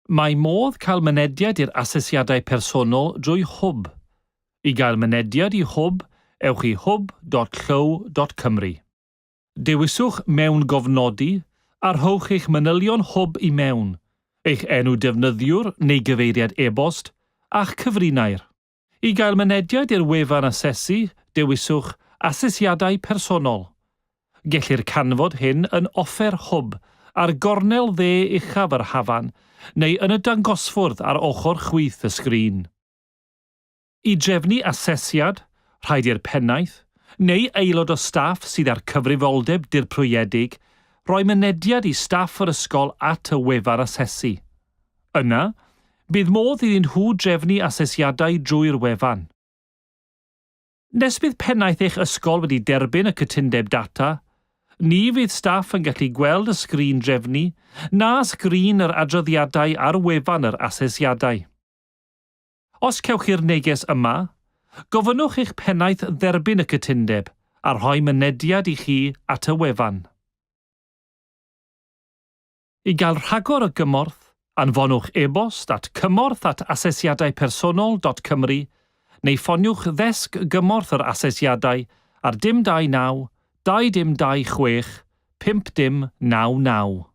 Mae modd cael mynediad i'r asesiadau personol drwy hwb. I gael mynediad i hwb, ewch i hwb.llyw.cymru. Dewiswch mewn gofnodi a rhowch eich manylion hwb i mewn, eich enw defnyddiwr neu gyfeiriad e-bost, a'ch cyfrinair. I gael mynediad i'r wefan asesu, dewiswch asesiadau personol. Gellir canfod hyn yn offer hwb ar gornel dde uchaf yr hafan neu yn y dangosfwrdd ar ochr chwith y sgrin. I drefnu asesiad, rhaid i'r pennaeth, neu aelod o staff sydd ar cyfrifoldeb dirprwyedig, roi mynediad i staff yr ysgol at y wefan asesu. Yna, bydd modd iddyn nhw drefnu asesiadau drwy'r wefan. Nes bydd pennaeth eich ysgol wedi derbyn y cytundeb data, ni fydd staff yn gallu gweld y sgrin drefnu na sgrin yr adroddiadau ar wefan yr asesiadau. Os cewch i'r neges yma, gofynnwch eich pennaeth dderbyn y cytundeb a rhoi mynediad i chi at y wefan. I gael rhagor o gymorth, anfonwch e-bost at cymorth@asesiadaupersonol.cymru neu ffoniwch ddesg gymorth yr asesiadau ar 029 222 6 5099.